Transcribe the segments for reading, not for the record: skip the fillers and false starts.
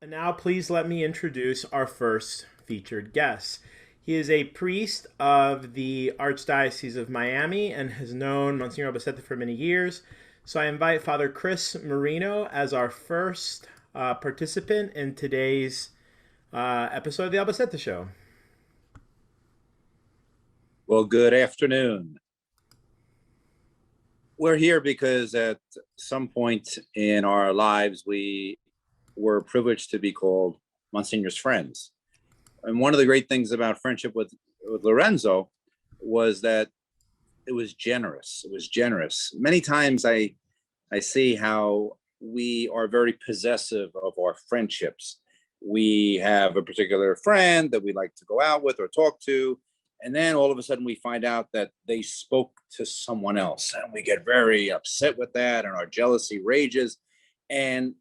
And now please let me introduce our first featured guest. He is a priest of the Archdiocese of Miami and has known Monsignor Albacete for many years. So I invite Father Chris Marino as our first participant in today's episode of the Albacete Show. Well, good afternoon. We're here because at some point in our lives, we were privileged to be called Monsignor's friends. And one of the great things about friendship with Lorenzo was that it was generous. It was generous. Many times I see how we are very possessive of our friendships. We have a particular friend that we like to go out with or talk to, and then all of a sudden we find out that they spoke to someone else, and we get very upset with that, and our jealousy rages. And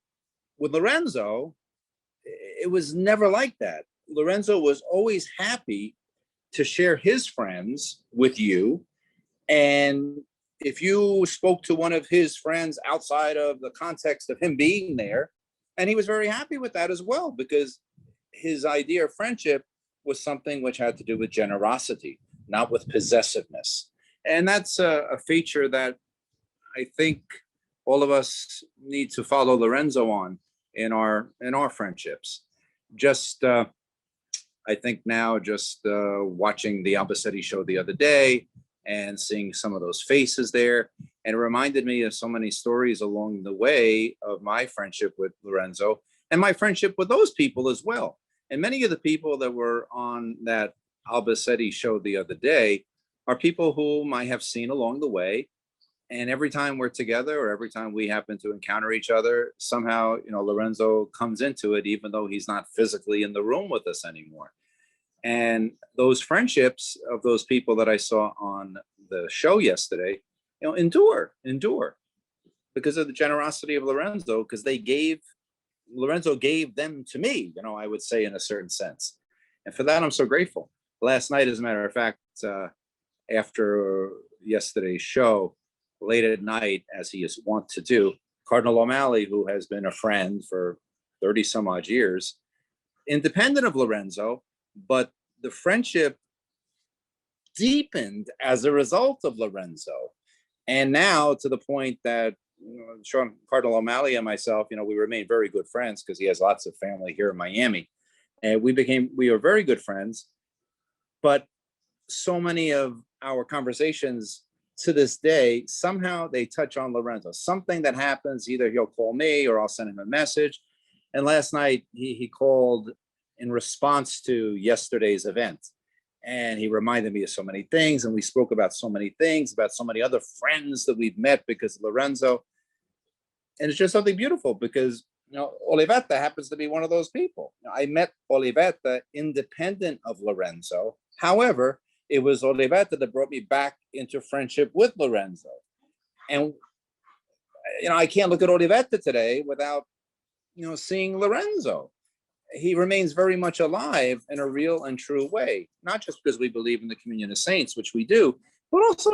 with Lorenzo, it was never like that. Lorenzo was always happy to share his friends with you. And if you spoke to one of his friends outside of the context of him being there, and he was very happy with that as well, because his idea of friendship was something which had to do with generosity, not with possessiveness. And that's a feature that I think all of us need to follow Lorenzo on in our friendships. Just I think now just watching the Albacete show the other day and seeing some of those faces there, and it reminded me of so many stories along the way of my friendship with Lorenzo and my friendship with those people as well. And many of the people that were on that Albacete show the other day are people whom I have seen along the way. And every time we're together, or every time we happen to encounter each other, somehow, Lorenzo comes into it, even though he's not physically in the room with us anymore. And those friendships of those people that I saw on the show yesterday, endure because of the generosity of Lorenzo, because Lorenzo gave them to me, I would say, in a certain sense. And for that, I'm so grateful. Last night, as a matter of fact, after yesterday's show, late at night, as he is wont to do, Cardinal O'Malley, who has been a friend for 30 some odd years, independent of Lorenzo, but the friendship deepened as a result of Lorenzo. And now to the point that Cardinal O'Malley and myself, we remain very good friends because he has lots of family here in Miami. And we are very good friends. But so many of our conversations to this day, somehow they touch on Lorenzo. Something that happens, either he'll call me or I'll send him a message. And last night he called in response to yesterday's event. And he reminded me of so many things. And we spoke about so many things, about so many other friends that we've met because of Lorenzo. And it's just something beautiful because, Olivetta happens to be one of those people. I met Olivetta independent of Lorenzo. However, it was Olivetta that brought me back into friendship with Lorenzo. And, I can't look at Olivetta today without, seeing Lorenzo. He remains very much alive in a real and true way, not just because we believe in the communion of saints, which we do, but also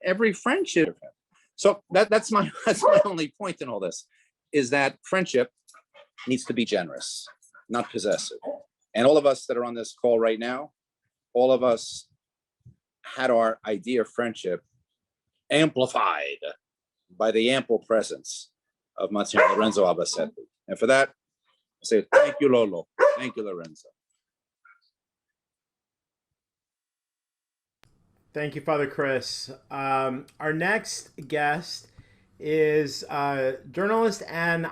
every friendship. So that's my only point in all this, is that friendship needs to be generous, not possessive. And all of us that are on this call right now, all of us had our idea of friendship amplified by the ample presence of Monsignor Lorenzo Albacete. And for that, I say thank you, Lolo. Thank you, Lorenzo. Thank you, Father Chris. Our next guest is a journalist and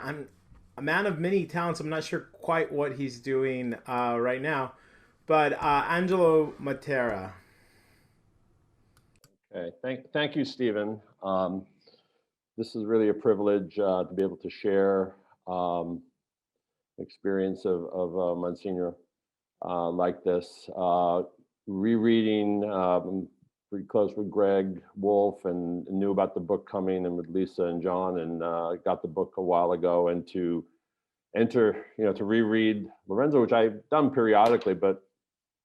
a man of many talents. I'm not sure quite what he's doing right now, but angelomatera. Okay, thank you, Stephen. This is really a privilege to be able to share experience of Monsignor like this. Rereading, pretty close with Greg Wolf and knew about the book coming, and with Lisa and John, and got the book a while ago, and to to reread Lorenzo, which I've done periodically, but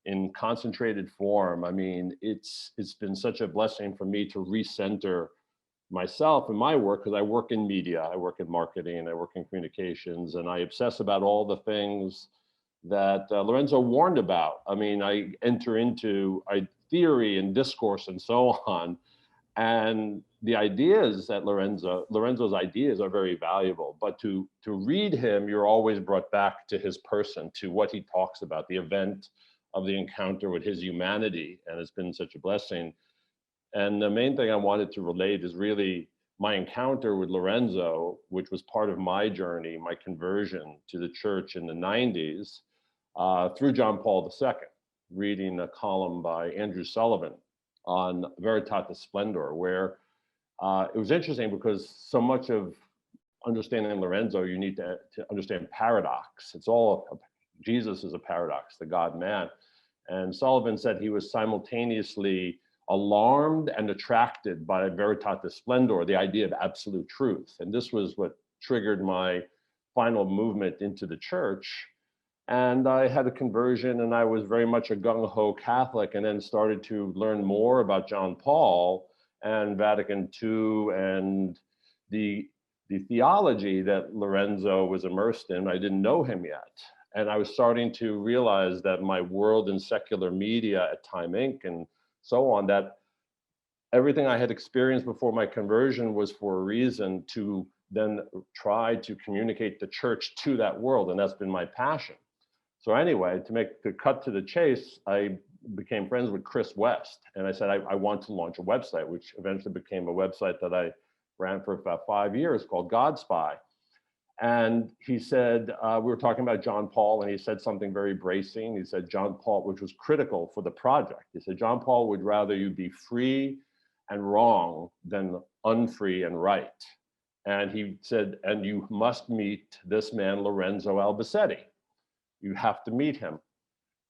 in concentrated form. I mean, it's been such a blessing for me to recenter myself and my work, because I work in media, I work in marketing, I work in communications, and I obsess about all the things that Lorenzo warned about. I mean, I enter into theory and discourse and so on. And the ideas that Lorenzo's ideas are very valuable, but to read him, you're always brought back to his person, to what he talks about, the event of the encounter with his humanity. And it's been such a blessing. And the main thing I wanted to relate is really my encounter with Lorenzo, which was part of my journey, my conversion to the church in the 90s, through John Paul II, reading a column by Andrew Sullivan on Veritatis Splendor, where it was interesting because so much of understanding Lorenzo, you need to understand paradox. It's all, Jesus is a paradox, the God-man. And Sullivan said he was simultaneously alarmed and attracted by Veritatis Splendor, the idea of absolute truth. And this was what triggered my final movement into the church. And I had a conversion, and I was very much a gung-ho Catholic, and then started to learn more about John Paul and Vatican II and the theology that Lorenzo was immersed in. I didn't know him yet. And I was starting to realize that my world in secular media at Time Inc. and so on, that everything I had experienced before my conversion was for a reason, to then try to communicate the church to that world. And that's been my passion. So anyway, to cut to the chase, I became friends with Chris West. And I said, I want to launch a website, which eventually became a website that I ran for about 5 years called God Spy. And he said, we were talking about John Paul, and he said something very bracing. He said, John Paul, which was critical for the project. He said, John Paul would rather you be free and wrong than unfree and right. And he said, and you must meet this man, Lorenzo Albacete. You have to meet him.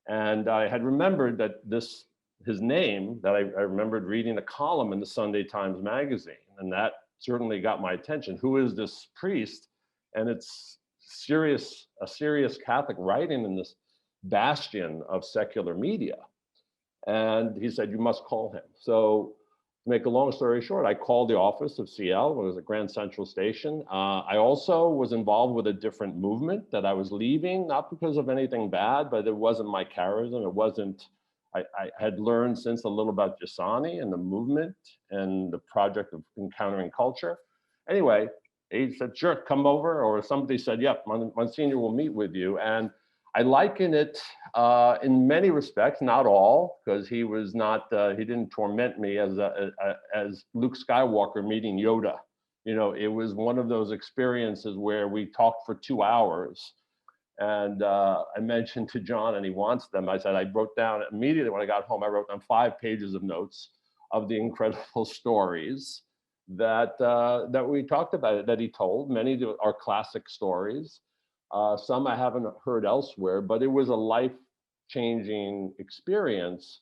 And I had remembered that his name, that I remembered reading a column in the Sunday Times magazine, and that certainly got my attention. Who is this priest? And it's a serious Catholic writing in this bastion of secular media. And he said, you must call him. So to make a long story short, I called the office of CL when I was at Grand Central Station. I also was involved with a different movement that I was leaving, not because of anything bad, but it wasn't my charism. It wasn't, I had learned since a little about Giussani and the movement and the project of encountering culture. Anyway, he said, sure, come over. Or somebody said, yep, Monsignor will meet with you. And I liken it in many respects, not all, because he was not, he didn't torment me as Luke Skywalker meeting Yoda. You know, it was one of those experiences where we talked for 2 hours. And I mentioned to John, and he wants them. I said, I wrote down immediately when I got home, I wrote down 5 pages of notes of the incredible stories that we talked about, that he told. Many are classic stories. Some I haven't heard elsewhere, but it was a life-changing experience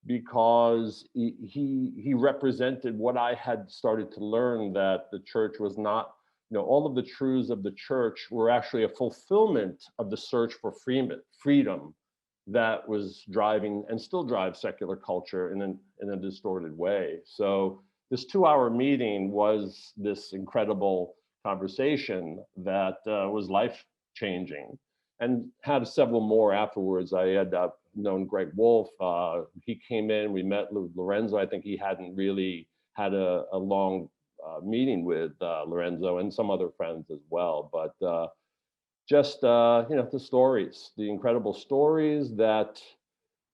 because he represented what I had started to learn, that the church was not, you know, all of the truths of the church were actually a fulfillment of the search for freedom that was driving and still drives secular culture in a distorted way. So this 2-hour meeting was this incredible conversation that was life-changing, and had several more afterwards. I had known Greg Wolf. He came in, we met Lorenzo. I think he hadn't really had a long meeting with Lorenzo and some other friends as well. But just, you know, the stories, the incredible stories that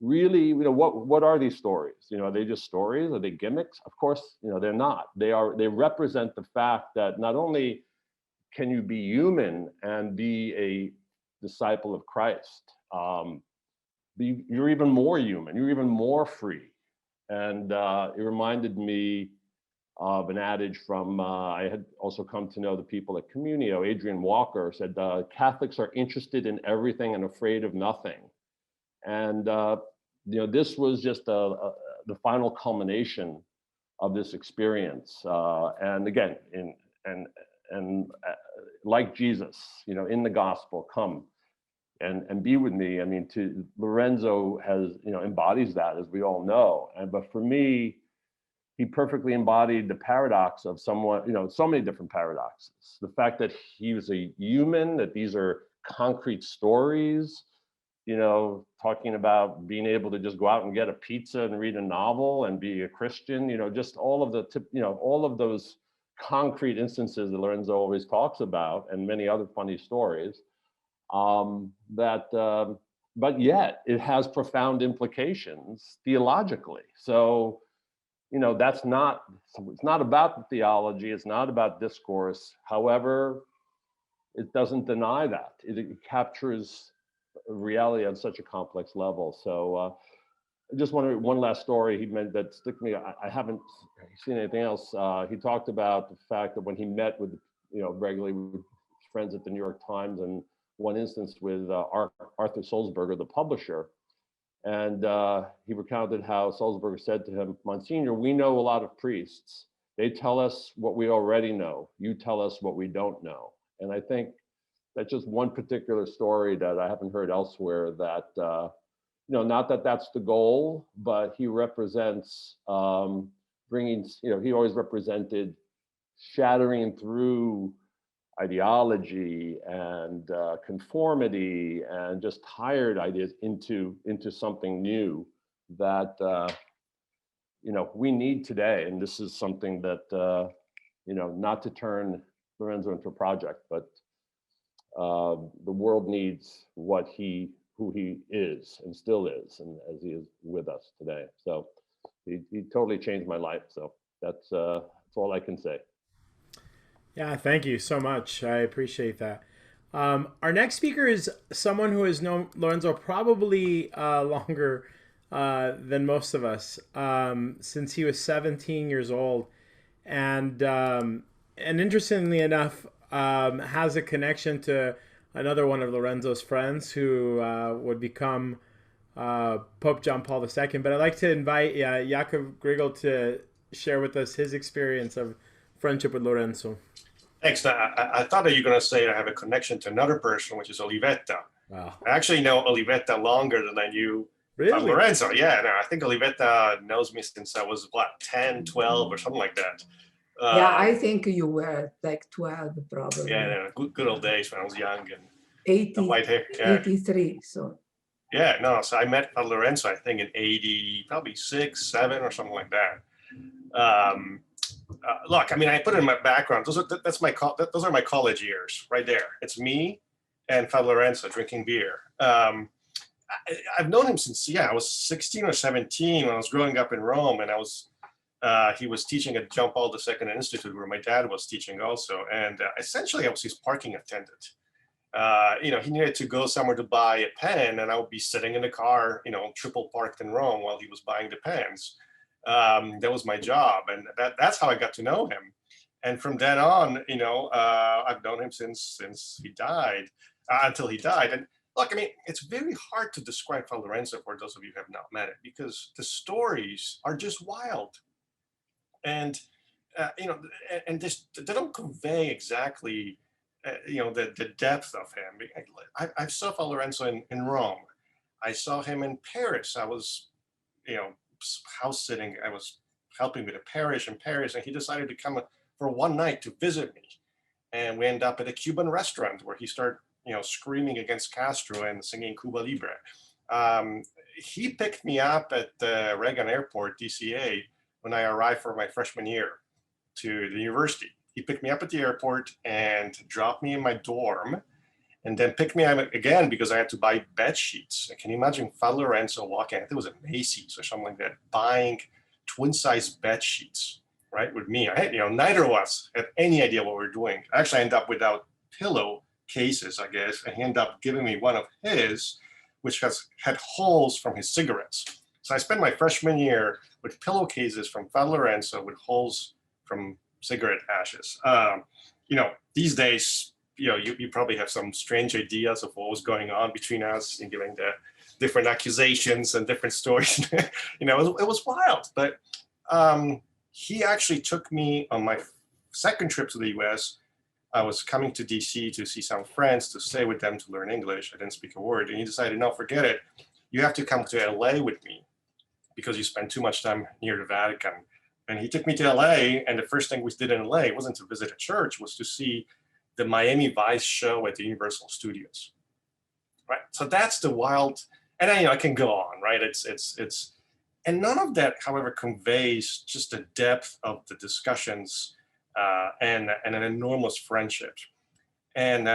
really, you know, what are these stories? You know, are they just stories? Are they gimmicks? Of course, you know, they're not. They represent the fact that not only can you be human and be a disciple of Christ, you're even more human, you're even more free. And it reminded me of an adage from, I had also come to know the people at Communio. Adrian Walker said, Catholics are interested in everything and afraid of nothing. And you know, this was just the final culmination of this experience. And again, like Jesus, you know, in the gospel, come and be with me. I mean, Lorenzo has, you know, embodies that, as we all know. But for me, he perfectly embodied the paradox of someone, you know, so many different paradoxes. The fact that he was a human, that these are concrete stories, you know, talking about being able to just go out and get a pizza and read a novel and be a Christian, you know, just all of the, you know, all of those concrete instances that Lorenzo always talks about, and many other funny stories, but yet it has profound implications theologically. So, you know, it's not about the theology, it's not about discourse. However, it doesn't deny that. It captures reality on such a complex level. So just one last story he meant that stuck me. I haven't seen anything else. He talked about the fact that when he met with, you know, regularly with friends at the New York Times, and one instance with Arthur Sulzberger, the publisher, and he recounted how Sulzberger said to him, "Monsignor, we know a lot of priests. They tell us what we already know. You tell us what we don't know." And I think that's just one particular story that I haven't heard elsewhere, that, you know, not that that's the goal, but he represents bringing, you know, he always represented shattering through ideology and conformity and just tired ideas into something new that, you know, we need today. And this is something that, you know, not to turn Lorenzo into a project, but the world needs who he is and still is, and as he is with us today. So he totally changed my life. So that's all I can say. Yeah, thank you so much. I appreciate that. Our next speaker is someone who has known Lorenzo probably longer than most of us, since he was 17 years old, and interestingly enough, has a connection to another one of Lorenzo's friends who would become Pope John Paul II. But I'd like to invite Jakub Grygiel to share with us his experience of friendship with Lorenzo. Thanks. I thought that you were going to say I have a connection to another person, which is Olivetta. Wow. I actually know Olivetta longer than I knew Lorenzo. Yeah, no, I think Olivetta knows me since I was, 10, 12 or something like that. Yeah, I think you were like 12 probably. Yeah, good old days when I was young and 80, white hair. Yeah. 83, so. Yeah, no, so I met Lorenzo, I think in 80, probably 6, 7 or something like that. Look, I mean, I put it in my background. Those are my college years right there. It's me and Father Lorenzo drinking beer. I've known him since, I was 16 or 17 when I was growing up in Rome, and he was teaching at John Paul II Institute, where my dad was teaching also. And essentially I was his parking attendant. You know, he needed to go somewhere to buy a pen, and I would be sitting in the car, you know, triple parked in Rome while he was buying the pens. That was my job, and that's how I got to know him. And from then on, you know, I've known him since he died, until he died. And look, I mean, it's very hard to describe Father Lorenzo for those of you who have not met it, because the stories are just wild, and you know, and they don't convey exactly, you know, the depth of him. I saw Father Lorenzo in Rome. I saw him in Paris. I was, you know, house sitting. I was helping with a parish in Paris, and he decided to come for one night to visit me. And we ended up at a Cuban restaurant where he started, you know, screaming against Castro and singing Cuba Libre. He picked me up at the Reagan Airport, DCA, when I arrived for my freshman year to the university. He picked me up at the airport and dropped me in my dorm, and then picked me up again because I had to buy bed sheets. Can you imagine Father Lorenzo walking, I think it was at Macy's or something like that, buying twin-size bed sheets, right, with me. I had, you know, neither of us had any idea what we were doing. Actually, I ended up without pillow cases, I guess, and he ended up giving me one of his, which had holes from his cigarettes. So I spent my freshman year with pillowcases from Father Lorenzo with holes from cigarette ashes. You know, these days, you know, you probably have some strange ideas of what was going on between us in giving the different accusations and different stories. You know, it was wild. But he actually took me on my second trip to the US. I was coming to DC to see some friends, to stay with them, to learn English. I didn't speak a word. And he decided, no, forget it. You have to come to LA with me because you spend too much time near the Vatican. And he took me to LA, and the first thing we did in LA wasn't to visit a church, was to see the Miami Vice show at the Universal Studios. Right. So that's the wild, and I can go on, right? It's, and none of that, however, conveys just the depth of the discussions and an enormous friendship. And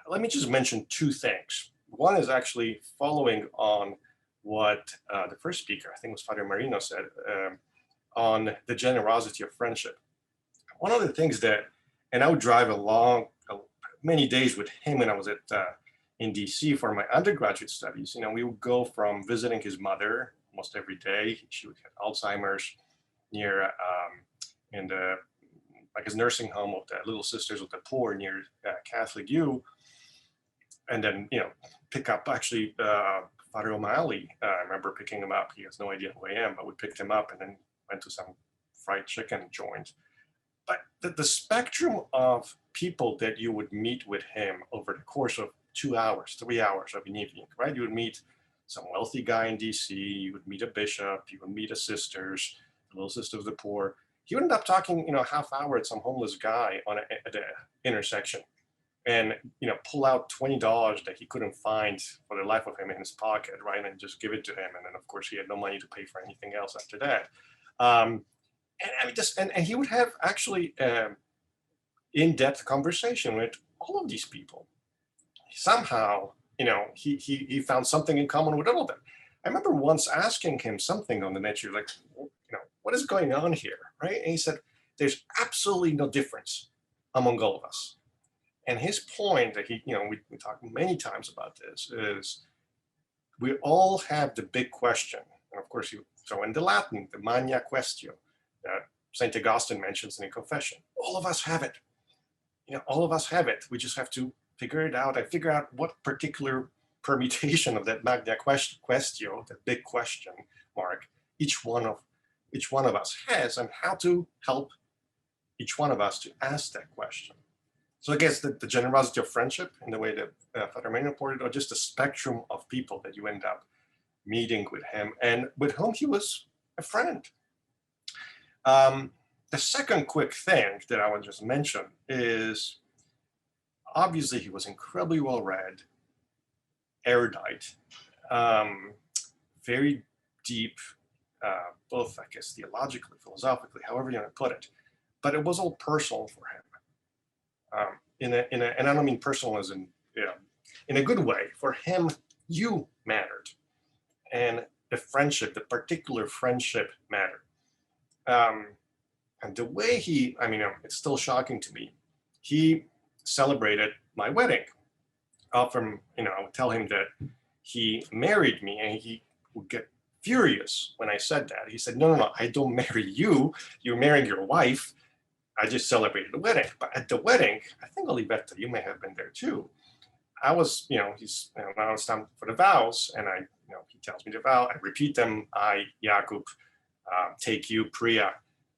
let me just mention two things. One is actually following on what the first speaker, I think it was Father Marino, said on the generosity of friendship. One of the things that, and I would drive many days with him when I was in DC for my undergraduate studies. We would go from visiting his mother almost every day. She would have Alzheimer's near in the his nursing home of the Little Sisters of the Poor near Catholic U, and then pick up actually Father O'Malley. I remember picking him up. He has no idea who I am, but we picked him up and then went to some fried chicken joint. But the spectrum of people that you would meet with him over the course of 2 hours, 3 hours of an evening, right? You would meet some wealthy guy in DC, you would meet a bishop, you would meet a sisters, the Little Sisters of the Poor. He would end up talking, half hour at some homeless guy at the intersection, and pull out $20 that he couldn't find for the life of him in his pocket, right? And just give it to him. And then of course he had no money to pay for anything else after that. And he would have actually in-depth conversation with all of these people. Somehow, he found something in common with all of them. I remember once asking him something on the nature, like, what is going on here, right? And he said, there's absolutely no difference among all of us. And his point that we talked many times about this is, we all have the big question. And of course, you throw in the Latin, the magna quaestio, that St. Augustine mentions in the Confession. All of us have it. All of us have it. We just have to figure it out. I figure out what particular permutation of that magna quaestio, that big question mark, each one of us has, and how to help each one of us to ask that question. So I guess the generosity of friendship, in the way that Father Marino reported, or just the spectrum of people that you end up meeting with him and with whom he was a friend. The second quick thing that I want to just mention is, obviously he was incredibly well read, erudite, very deep, both I guess theologically, philosophically, however you want to put it, but it was all personal for him. And I don't mean personal as in in a good way. For him, you mattered, and the particular friendship mattered. And the way it's still shocking to me. He celebrated my wedding. I would tell him that he married me, and he would get furious when I said that. He said, no, I don't marry you. You're marrying your wife. I just celebrated the wedding. But at the wedding, I think Olivetta, you may have been there too. I was, now it's time for the vows, and he tells me the vow. I repeat them. I, Jakub, take you, Priya,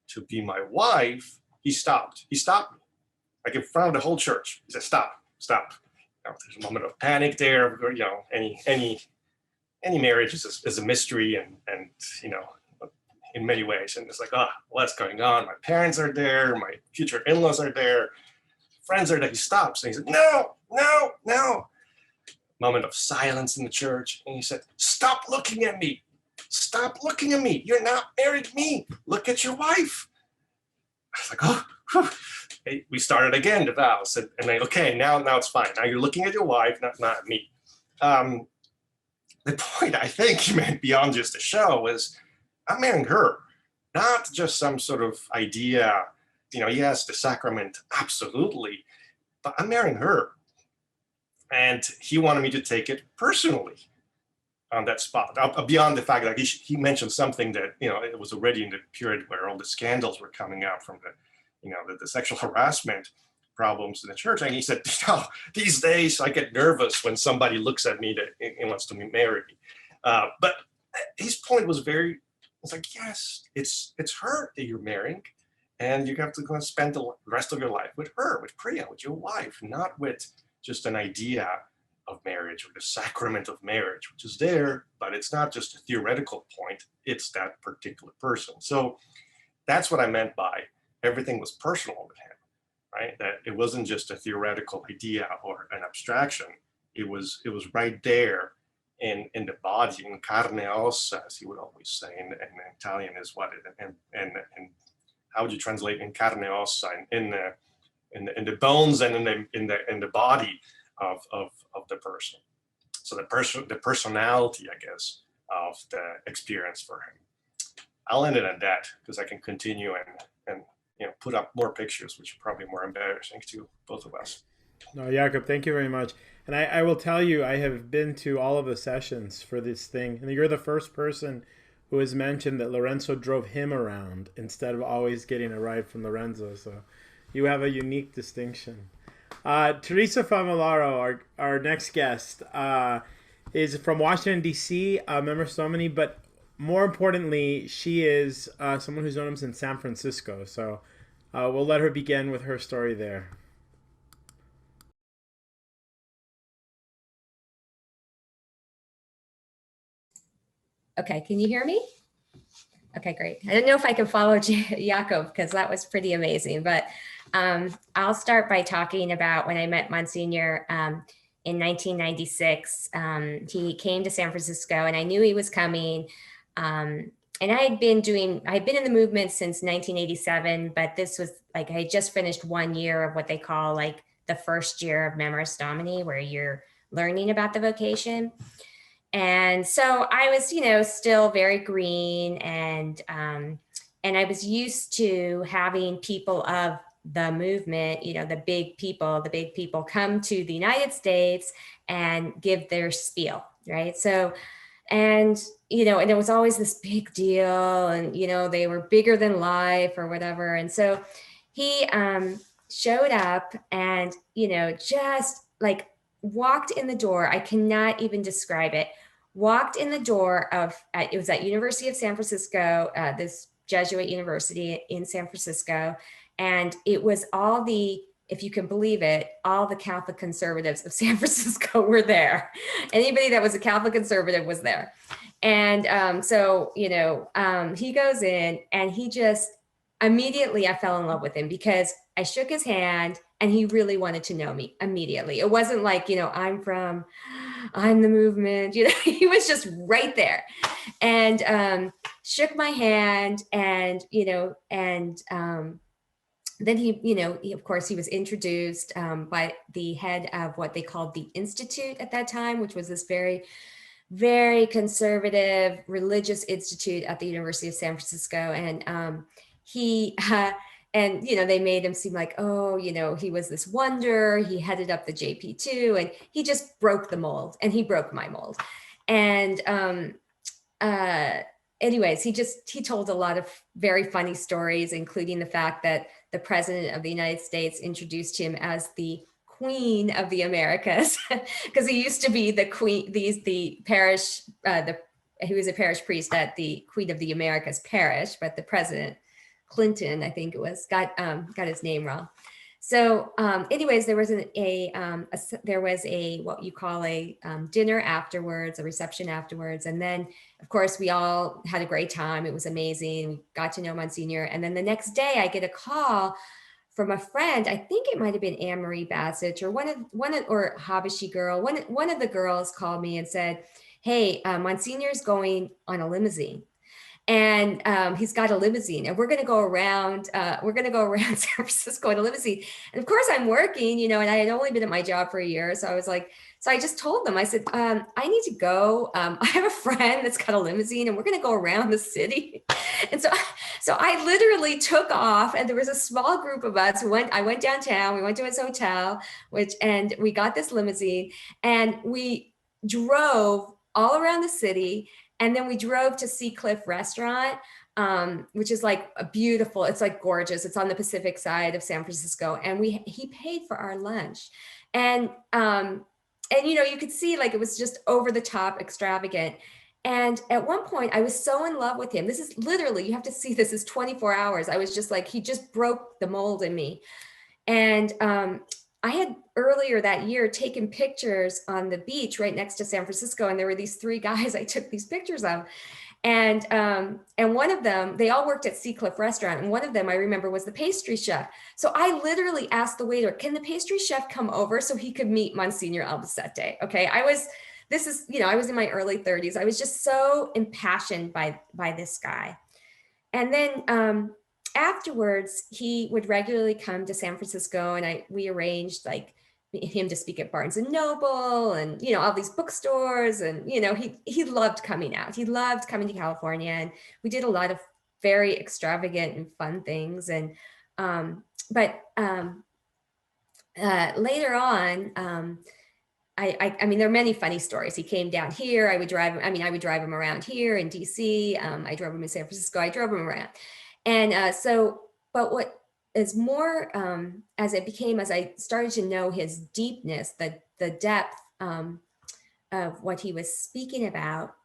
to be my wife. He stopped me, like in front of the whole church. He said, stop. There's a moment of panic there. Any marriage is a mystery, and in many ways. And it's like, what's going on? My parents are there. My future in-laws are there. Friends are there. He stops and he said, no. Moment of silence in the church. And he said, stop looking at me. You're not married to me. Look at your wife. I was like, oh. Hey, we started again the vows. And then, okay, now it's fine. Now you're looking at your wife, not me. The point I think he meant beyond just a show was, I'm marrying her, not just some sort of idea, yes, the sacrament, absolutely, but I'm marrying her. And he wanted me to take it personally on that spot, beyond the fact that he mentioned something that, it was already in the period where all the scandals were coming out from the sexual harassment problems in the church. And he said, these days I get nervous when somebody looks at me that wants to marry me. But his point was it's like, yes, it's her that you're marrying, and you have to go and spend the rest of your life with her, with Priya, with your wife, not with just an idea of marriage or the sacrament of marriage, which is there, but it's not just a theoretical point, it's that particular person. So that's what I meant by everything was personal with him, right? That it wasn't just a theoretical idea or an abstraction. It was right there in the body, in carne e ossa, as he would always say, and Italian is what it, and how would you translate in carne e ossa, in the bones and in the body of the person. So the personality, I guess, of the experience for him. I'll end it at that because I can continue and put up more pictures, which are probably more embarrassing to both of us. No, Jakub, thank you very much. And I will tell you, I have been to all of the sessions for this thing, and you're the first person who has mentioned that Lorenzo drove him around instead of always getting a ride from Lorenzo. So you have a unique distinction. Theresa Famolaro, our next guest, is from Washington, D.C., a member of so many, but more importantly, she is someone who's known him since San Francisco. So we'll let her begin with her story there. Okay, can you hear me? Okay, great. I don't know if I can follow Jakub because that was pretty amazing, but I'll start by talking about when I met Monsignor in 1996. He came to San Francisco and I knew he was coming. And I had been in the movement since 1987, but this was like, I had just finished 1 year of what they call like the first year of Memoris Domini, where you're learning about the vocation. And so I was, still very green, and I was used to having people of the movement, the big people come to the United States and give their spiel, right? So, and it was always this big deal, and they were bigger than life or whatever. And so he showed up and just like walked in the door. I cannot even describe it. Walked in the door of, it was at University of San Francisco, this Jesuit university in San Francisco. And it was all the, if you can believe it, all the Catholic conservatives of San Francisco were there. Anybody that was a Catholic conservative was there. And so, he goes in and he just, immediately I fell in love with him because I shook his hand and he really wanted to know me immediately. It wasn't like, I'm the movement, he was just right there and shook my hand and, then he, of course, he was introduced by the head of what they called the Institute at that time, which was this very, very conservative religious institute at the University of San Francisco. And he, and, they made him seem like, oh, he was this wonder. He headed up the JP2 and he just broke the mold, and he broke my mold. And anyways, he told a lot of very funny stories, including the fact that the president of the United States introduced him as the Queen of the Americas, because he used to be the queen, the parish, he was a parish priest at the Queen of the Americas parish, but the president, Clinton, I think it was, got his name wrong. So anyways, there was a what you call a dinner afterwards, a reception afterwards. And then of course we all had a great time. It was amazing. We got to know Monsignor. And then the next day I get a call from a friend. I think it might've been Anne-Marie Bassett or or Habashi girl. One of the girls called me and said, hey, Monsignor's going on a limousine. And he's got a limousine and we're going to go around San Francisco in a limousine. And of course I'm working, and I had only been at my job for a year. So I was like, so I just told them, I said, I need to go. I have a friend that's got a limousine and we're going to go around the city. And so I literally took off, and there was a small group of us who I went downtown, we went to his hotel, and we got this limousine and we drove all around the city. And then we drove to Sea Cliff Restaurant, which is like a beautiful, it's like gorgeous. It's on the Pacific side of San Francisco. And he paid for our lunch. And you could see like it was just over the top extravagant. And at one point I was so in love with him. This is literally, you have to see this is 24 hours. I was just like, he just broke the mold in me. And I had earlier that year taken pictures on the beach right next to San Francisco. And there were these 3 guys I took these pictures of. And one of them, they all worked at Seacliff Restaurant, and one of them I remember was the pastry chef. So I literally asked the waiter, can the pastry chef come over so he could meet Monsignor Albacete? Okay, I was in my early 30s. I was just so impassioned by this guy. And then afterwards, he would regularly come to San Francisco, and we arranged like him to speak at Barnes and Noble and, all these bookstores. And, he loved coming out. He loved coming to California. And we did a lot of very extravagant and fun things. And, later on, I mean, there are many funny stories. He came down here. I would drive him around here in DC. I drove him in San Francisco. I drove him around. And but what is more, as I started to know his deepness, the depth of what he was speaking about,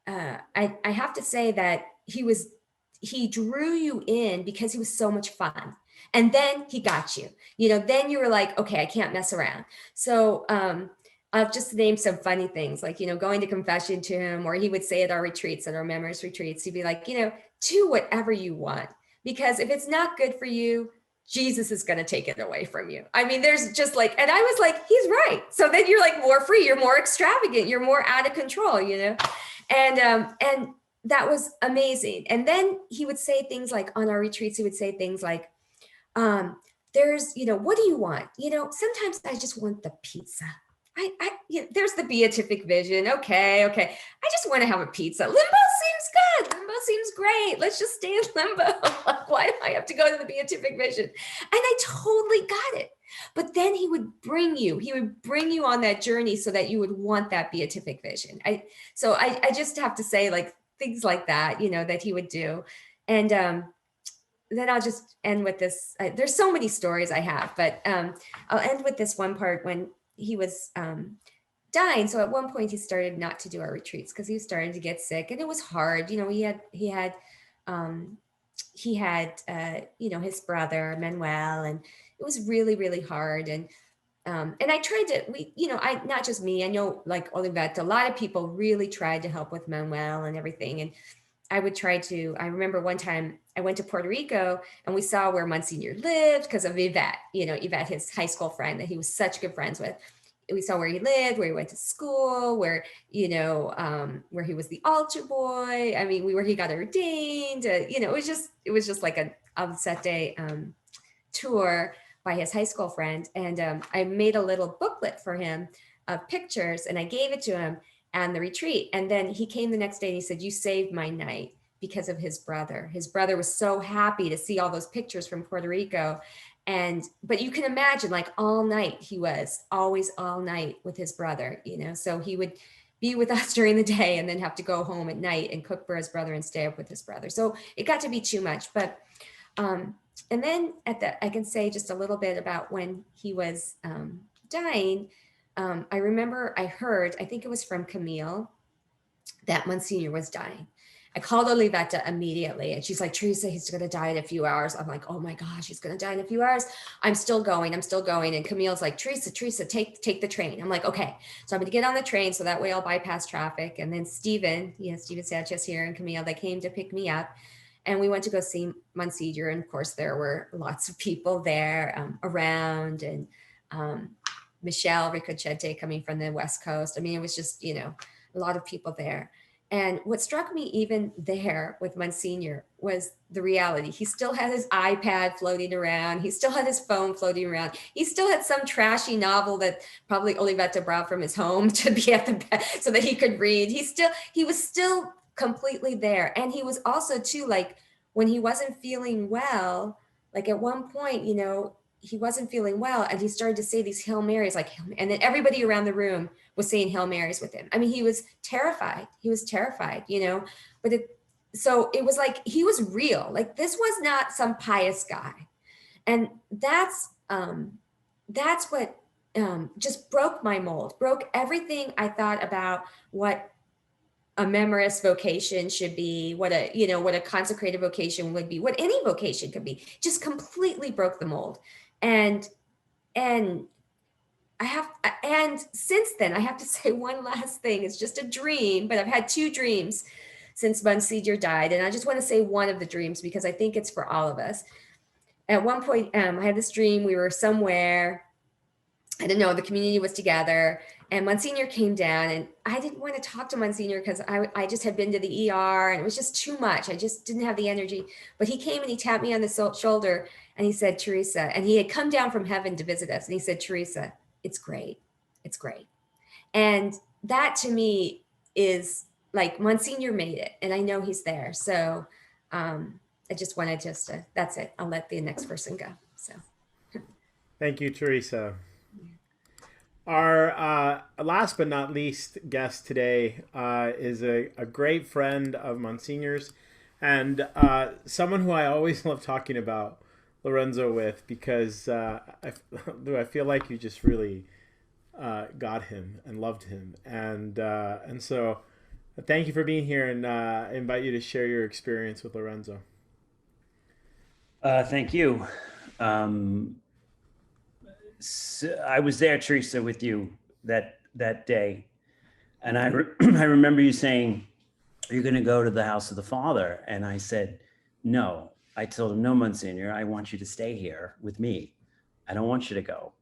I have to say that he drew you in because he was so much fun. And then he got you, then you were like, okay, I can't mess around. So I'll just name some funny things, like, going to confession to him, or he would say at our retreats, at our memories retreats, he'd be like, do whatever you want, because if it's not good for you, Jesus is going to take it away from you. I mean, there's just like, and I was like, he's right. So then you're like more free, you're more extravagant, you're more out of control, and that was amazing. And then he would say things like, on our retreats, he would say things like, there's, what do you want? Sometimes I just want the pizza. There's the beatific vision. Okay. I just want to have a pizza. Limbo seems good. Limbo seems great. Let's just stay in limbo. Why do I have to go to the beatific vision? And I totally got it. But then he would bring you on that journey so that you would want that beatific vision. I just have to say, like, things like that, that he would do. And, then I'll just end with this. There's so many stories I have, but I'll end with this one part when he was dying. So at one point he started not to do our retreats because he was starting to get sick, and it was hard. He had his brother Manuel, and it was really, really hard. And I tried to, not just me, I know, like Olivet, a lot of people really tried to help with Manuel and everything. And I remember one time I went to Puerto Rico and we saw where Monsignor lived because of Yvette, Yvette, his high school friend that he was such good friends with. We saw where he lived, where he went to school, where he was the altar boy. I mean, where he got ordained. It was just like an Albacete tour by his high school friend. And I made a little booklet for him of pictures, and I gave it to him and the retreat. And then he came the next day and he said, you saved my night because of his brother. His brother was so happy to see all those pictures from Puerto Rico. But you can imagine, like, all night, he was always all night with his brother, so he would be with us during the day and then have to go home at night and cook for his brother and stay up with his brother. So it got to be too much. But, and then I can say just a little bit about when he was dying. I remember I think it was from Camille, that Monsignor was dying. I called Olivetta immediately, and she's like, Theresa, he's going to die in a few hours. I'm like, oh my gosh, he's going to die in a few hours. I'm still going. And Camille's like, Theresa, take the train. I'm like, okay. So I'm going to get on the train so that way I'll bypass traffic. And then Steven Sanchez here and Camille, they came to pick me up, and we went to go see Monsignor. And of course, there were lots of people there around, and Michelle Ricochete coming from the West Coast. I mean, it was just, a lot of people there. And what struck me even there with Monsignor was the reality. He still had his iPad floating around. He still had his phone floating around. He still had some trashy novel that probably Olivetta brought from his home to be at the bed so that he could read. He was still completely there. And he was also too, like, when he wasn't feeling well, like at one point, he wasn't feeling well, and he started to say these Hail Marys, and then everybody around the room was saying Hail Marys with him. I mean, he was terrified, but so it was like, he was real. Like, this was not some pious guy. And that's what just broke my mold, broke everything I thought about what a memorist vocation should be, what a consecrated vocation would be, what any vocation could be. Just completely broke the mold. And and since then, I have to say one last thing. It's just a dream, but I've had 2 dreams since Monsignor died. And I just want to say one of the dreams because I think it's for all of us. At one point, I had this dream. We were somewhere, I don't know, the community was together and Monsignor came down and I didn't want to talk to Monsignor because I just had been to the ER and it was just too much. I just didn't have the energy. But he came and he tapped me on the shoulder and he said, Theresa, and he had come down from heaven to visit us. And he said, Theresa, it's great. It's great. And that to me is like Monsignor made it and I know he's there. So I just wanted that's it. I'll let the next person go. So. Thank you, Theresa. Our last but not least guest today is a great friend of Monsignor's and someone who I always love talking about Lorenzo with because I feel like you just really got him and loved him. And so thank you for being here and I invite you to share your experience with Lorenzo. Thank you. So I was there, Theresa, with you that day. And I remember you saying, are you going to go to the house of the Father? And I said, no. I told him, no, Monsignor, I want you to stay here with me. I don't want you to go.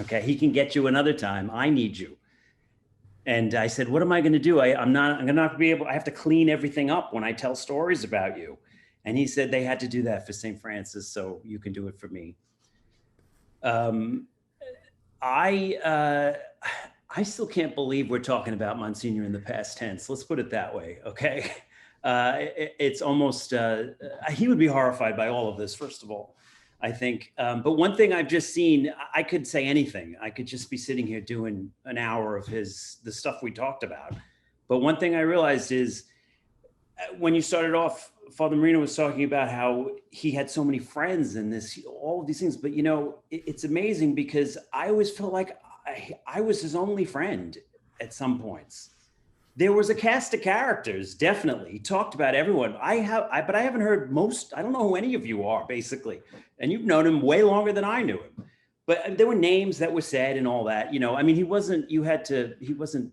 Okay, he can get you another time. I need you. And I said, what am I going to do? I'm going to not be able, I have to clean everything up when I tell stories about you. And he said they had to do that for St. Francis, so you can do it for me. I still can't believe we're talking about Monsignor in the past tense. Let's put it that way, okay? It's almost, he would be horrified by all of this, first of all, I think. But one thing I've just seen, I could say anything. I could just be sitting here doing an hour of the stuff we talked about. But one thing I realized is when you started off, Father Marino was talking about how he had so many friends and all of these things, but you know, it's amazing because I always felt like I was his only friend at some points. There was a cast of characters, definitely. He talked about everyone. But I haven't heard I don't know who any of you are, basically. And you've known him way longer than I knew him. But there were names that were said and all that, you know, I mean, he wasn't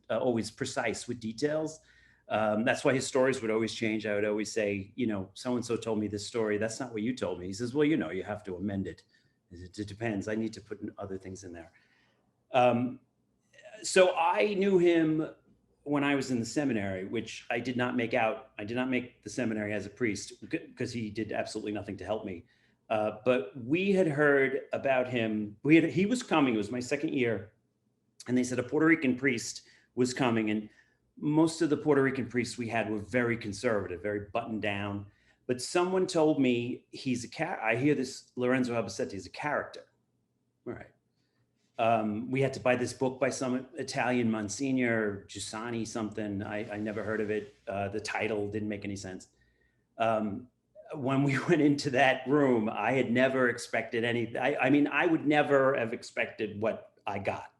always precise with details. That's why his stories would always change. I would always say, you know, so-and-so told me this story. That's not what you told me. He says, well, you know, you have to amend it. It depends. I need to put other things in there. So I knew him when I was in the seminary, which I did not make out. I did not make the seminary as a priest because he did absolutely nothing to help me. But we had heard about him. He was coming. It was my second year. And they said a Puerto Rican priest was coming. And most of the Puerto Rican priests we had were very conservative, very buttoned down. But someone told me I hear this Lorenzo Albacete is a character. All right. We had to buy this book by some Italian Monsignor, Giussani something. I never heard of it. The title didn't make any sense. When we went into that room, I had never expected anything. I mean, I would never have expected what I got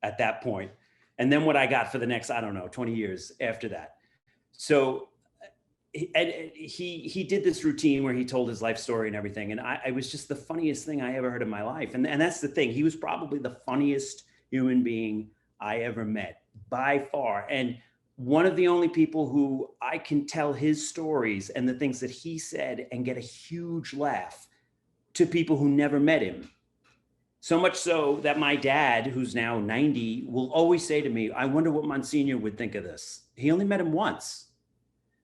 at that point. And then what I got for the next, I don't know, 20 years after that. So he did this routine where he told his life story and everything. And I was just the funniest thing I ever heard in my life. And that's the thing. He was probably the funniest human being I ever met by far. And one of the only people who I can tell his stories and the things that he said and get a huge laugh to people who never met him. So much so that my dad, who's now 90, will always say to me, I wonder what Monsignor would think of this. He only met him once.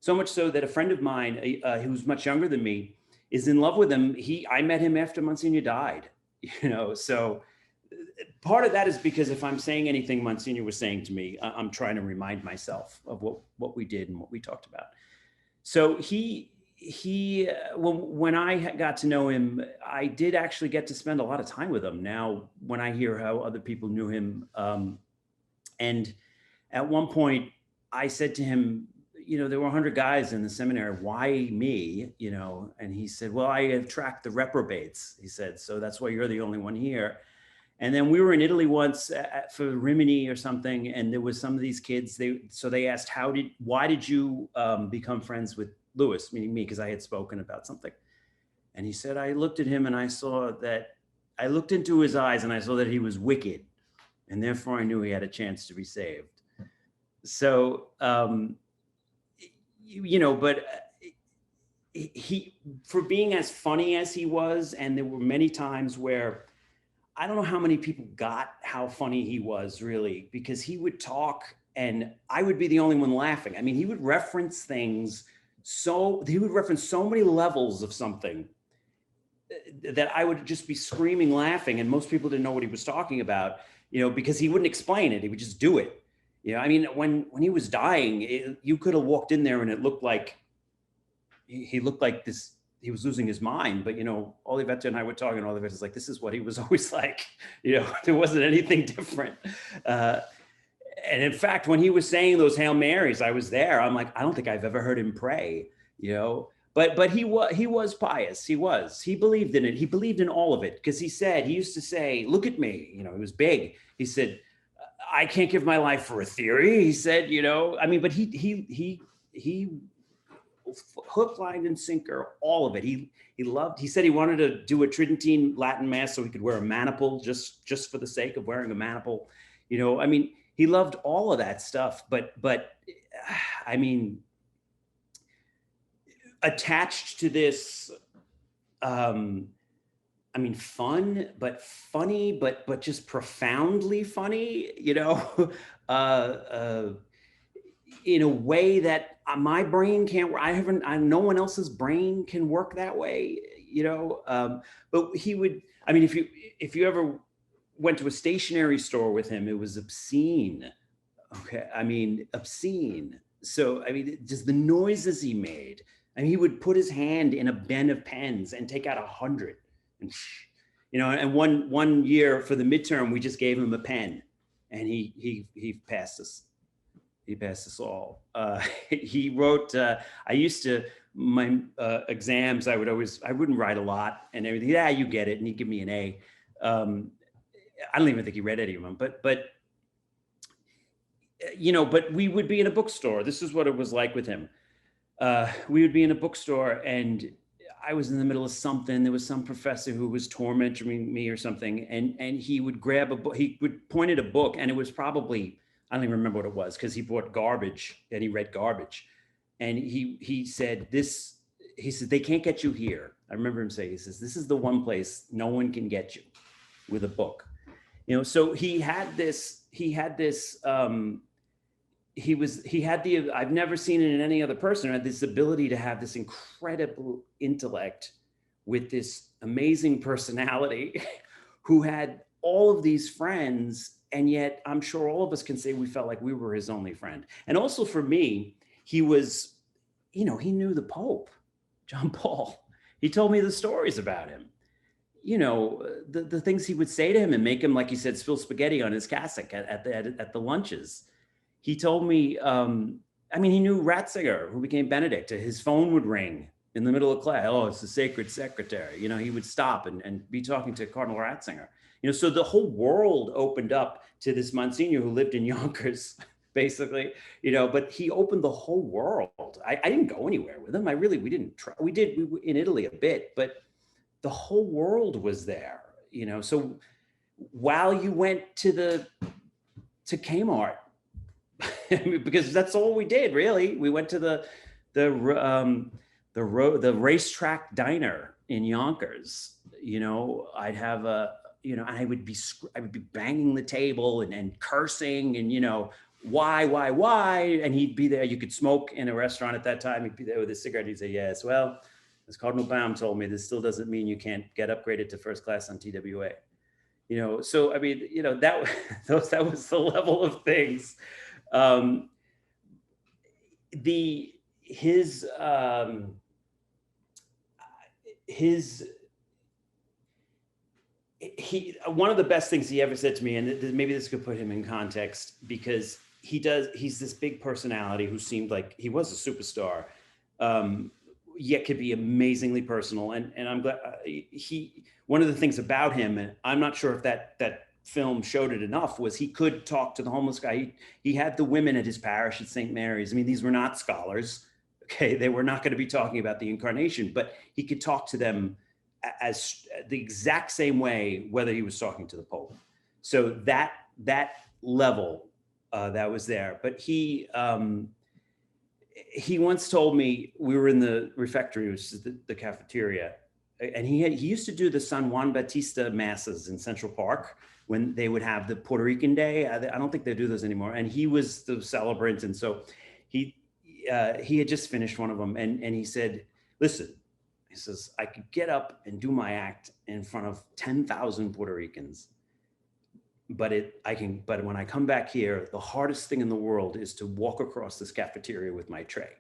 So much so that a friend of mine, who's much younger than me, is in love with him. I met him after Monsignor died, you know, so part of that is because if I'm saying anything Monsignor was saying to me, I'm trying to remind myself of what we did and what we talked about. So when I got to know him, I did actually get to spend a lot of time with him. Now, when I hear how other people knew him, and at one point I said to him, you know, there were 100 guys in the seminary. Why me? You know, and he said, well, I have tracked the reprobates. He said, so that's why you're the only one here. And then we were in Italy once for Rimini or something, and there was some of these kids. They asked, why did you become friends with Lewis, meaning me, because I had spoken about something. And he said, I looked at him and I looked into his eyes and I saw that he was wicked. and therefore I knew he had a chance to be saved. So, but he, for being as funny as he was, and there were many times where I don't know how many people got how funny he was, really, because he would talk and I would be the only one laughing. I mean, he would reference things, he would reference so many levels of something that I would just be screaming laughing, and most people didn't know what he was talking about, because he wouldn't explain it. He would just do it. I mean, when he was dying, you could have walked in there and it looked like he looked like this, he was losing his mind. But, Olivetta and I were talking, Olivetta's like, this is what he was always like, there wasn't anything different. And in fact, when he was saying those Hail Marys, I was there. I'm like, I don't think I've ever heard him pray, but he was pious. He believed in it. He believed in all of it. Because he used to say, look at me, he was big. He said, I can't give my life for a theory. He said, but he hook, line, and sinker, all of it. He said he wanted to do a Tridentine Latin Mass so he could wear a maniple just for the sake of wearing a maniple. He loved all of that stuff, but I mean, attached to this, fun, but funny, but just profoundly funny, in a way that my brain can't. No one else's brain can work that way, But he would. If you ever went to a stationery store with him, it was obscene. Okay, obscene. So just the noises he made. He would put his hand in a bin of pens and take out 100. And one year for the midterm, we just gave him a pen, and he passed us. He passed us all. He wrote. I used to my exams. I wouldn't write a lot and everything. Yeah, you get it, and he'd give me an A. I don't even think he read any of them, but but we would be in a bookstore. This is what it was like with him. We would be in a bookstore, and I was in the middle of something. There was some professor who was tormenting me or something, and he would grab a book. He would point at a book, and it was probably, I don't even remember what it was, because he bought garbage and he read garbage. And he said, they can't get you here. I remember him saying, he says, this is the one place no one can get you with a book. So I've never seen it in any other person, had this ability to have this incredible intellect with this amazing personality who had all of these friends. And yet I'm sure all of us can say we felt like we were his only friend. And also for me, he was, he knew the Pope, John Paul. He told me the stories about him. The things he would say to him and make him, like he said, spill spaghetti on his cassock at the lunches. He told me, he knew Ratzinger, who became Benedict. His phone would ring in the middle of class. Oh, it's the sacred secretary. He would stop and be talking to Cardinal Ratzinger. So the whole world opened up to this Monsignor who lived in Yonkers, basically, but he opened the whole world. I didn't go anywhere with him. We didn't try. We did in Italy a bit, but the whole world was there, So while you went to Kmart, because that's all we did, really. We went to the racetrack diner in Yonkers. I'd have I would be banging the table and cursing and why, and he'd be there. You could smoke in a restaurant at that time. He'd be there with his cigarette. He'd say, yes, well, as Cardinal Baum told me, this still doesn't mean you can't get upgraded to first class on TWA. So that was the level of things. One of the best things he ever said to me, and maybe this could put him in context, because he's this big personality who seemed like he was a superstar, yet could be amazingly personal. And I'm glad one of the things about him, and I'm not sure if that film showed it enough, was he could talk to the homeless guy. He had the women at his parish at St. Mary's. These were not scholars. Okay. They were not going to be talking about the incarnation, but he could talk to them as the exact same way, whether he was talking to the Pope. So that that level that was there. But he once told me, we were in the refectory, which is the cafeteria, and he used to do the San Juan Bautista masses in Central Park when they would have the Puerto Rican Day. I don't think they do those anymore. And he was the celebrant, and so he had just finished one of them, and he said, "Listen," he says, "I could get up and do my act in front of 10,000 Puerto Ricans, but when I come back here, the hardest thing in the world is to walk across this cafeteria with my tray,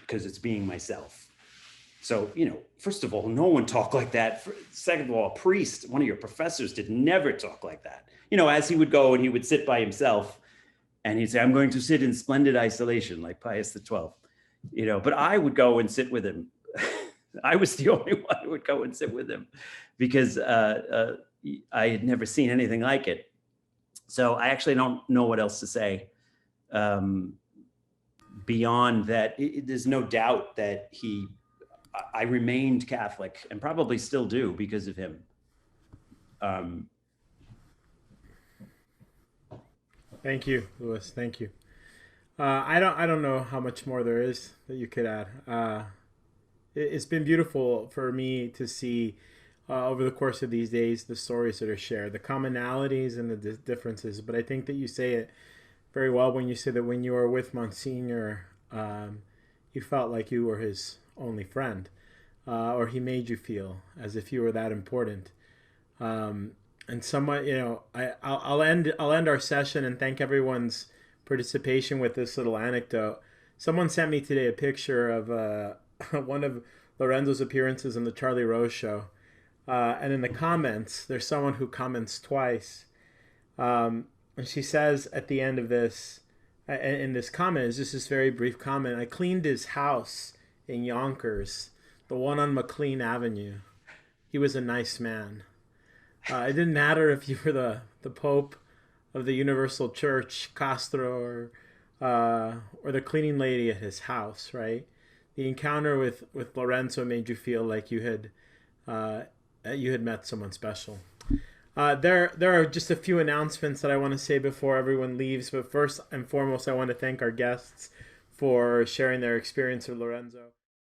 because it's being myself." So, first of all, no one talked like that. Second of all, a priest, one of your professors, did never talk like that. As he would go and he would sit by himself and he'd say, "I'm going to sit in splendid isolation," like Pius XII, but I would go and sit with him. I was the only one who would go and sit with him because I had never seen anything like it. So I actually don't know what else to say beyond that. There's no doubt that I remained Catholic and probably still do because of him. Thank you, Louis. Thank you. I don't know how much more there is that you could add. It's been beautiful for me to see over the course of these days the stories that are shared, the commonalities and the differences. But I think that you say it very well when you say that when you were with Monsignor, you felt like you were his only friend, or he made you feel as if you were that important. And somewhat, I'll end our session and thank everyone's participation with this little anecdote. Someone sent me today a picture of one of Lorenzo's appearances on the Charlie Rose Show, and in the comments, there's someone who comments twice, and she says at the end of this, in this comment, is just this very brief comment: "I cleaned his house in Yonkers, the one on McLean Avenue. He was a nice man." It didn't matter if you were the Pope of the Universal Church, Castro, or the cleaning lady at his house, right? The encounter with Lorenzo made you feel like you had met someone special. There are just a few announcements that I want to say before everyone leaves. But first and foremost, I want to thank our guests for sharing their experience with Lorenzo.